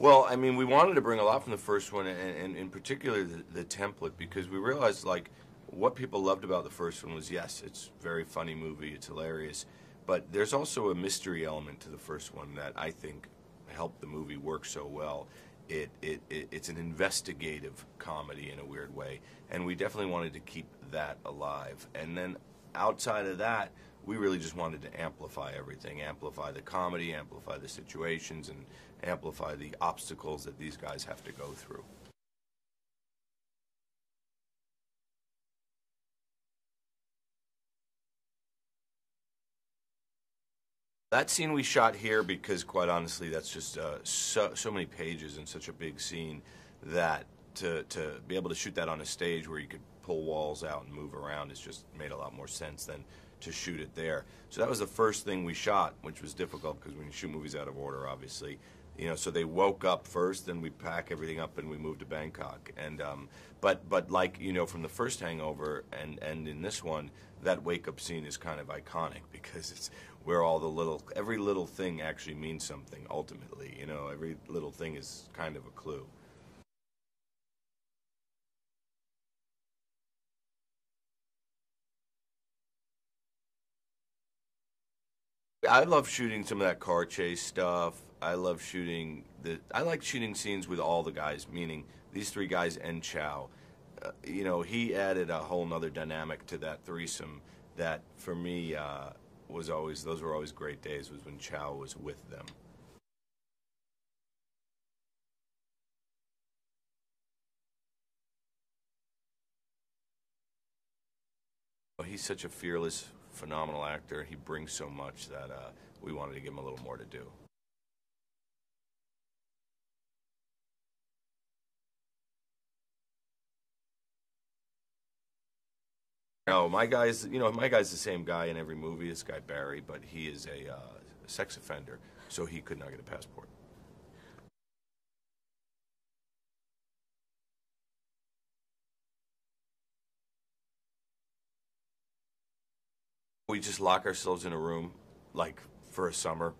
Well, I mean, we wanted to bring a lot from the first one, and in particular the template, because we realized, like, what people loved about the first one was, yes, it's a very funny movie, it's hilarious, but there's also a mystery element to the first one that I think helped the movie work so well. It's an investigative comedy in a weird way, and we definitely wanted to keep that alive. And then outside of that, we really just wanted to amplify everything, amplify the comedy, amplify the situations, and amplify the obstacles that these guys have to go through. That scene we shot here because, quite honestly, that's just so many pages and such a big scene that to be able to shoot that on a stage where you could pull walls out and move around, it's just made a lot more sense than to shoot it there. So that was the first thing we shot, which was difficult because when you shoot movies out of order, obviously, you know. So they woke up first, then we pack everything up and we moved to Bangkok. And but like, you know, from the first Hangover and in this one, that wake up scene is kind of iconic because it's where all the every little thing actually means something ultimately. You know, every little thing is kind of a clue. I love shooting some of that car chase stuff. I like shooting scenes with all the guys, meaning these three guys and Chow. You know, he added a whole nother dynamic to that threesome that for me those were always great days, was when Chow was with them. He's such a fearless, phenomenal actor. He brings so much that we wanted to give him a little more to do. No, my guy's the same guy in every movie. This guy Barry, but he is a sex offender, so he could not get a passport. We just lock ourselves in a room, like for a summer,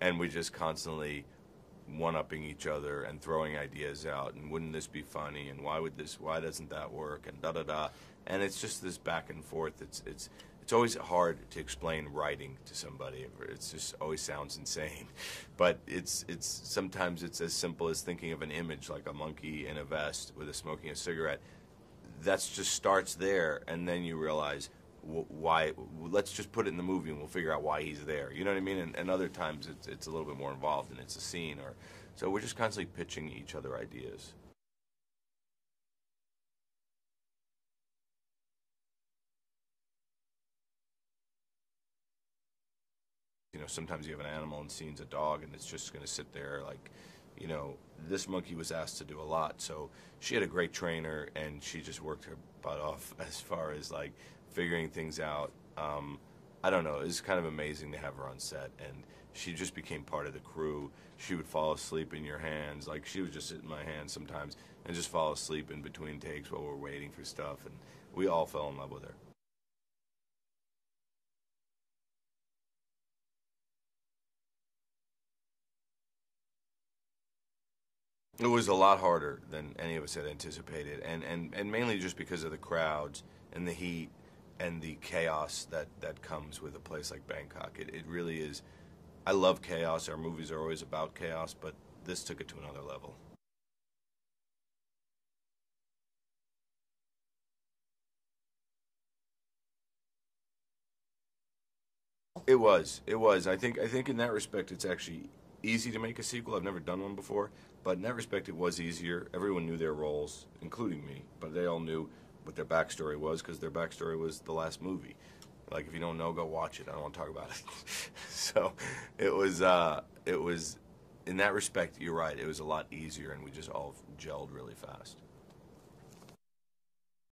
and we just constantly one-upping each other and throwing ideas out. And wouldn't this be funny? And why doesn't that work? And da da da. And it's just this back and forth. It's always hard to explain writing to somebody. It's just always sounds insane, but it's sometimes it's as simple as thinking of an image like a monkey in a vest with smoking a cigarette. That's just starts there, and then you realize why. Let's just put it in the movie, and we'll figure out why he's there. You know what I mean? And other times it's a little bit more involved, and it's a scene, or so we're just constantly pitching each other ideas. You know, sometimes you have an animal and scene's a dog, and it's just going to sit there like, you know, this monkey was asked to do a lot, so she had a great trainer, and she just worked her butt off as far as like figuring things out. I don't know, it was kind of amazing to have her on set, and she just became part of the crew. She would fall asleep in your hands, like she would just sit in my hands sometimes and just fall asleep in between takes while we're waiting for stuff, and we all fell in love with her. It was a lot harder than any of us had anticipated, and mainly just because of the crowds and the heat and the chaos that comes with a place like Bangkok. It really is. I love chaos. Our movies are always about chaos, but this took it to another level. It was. It was. I think in that respect, it's actually easy to make a sequel. I've never done one before, but in that respect, it was easier. Everyone knew their roles, including me, but they all knew what their backstory was because their backstory was the last movie. Like, if you don't know, go watch it. I don't want to talk about it. So it was in that respect, you're right. It was a lot easier, and we just all gelled really fast.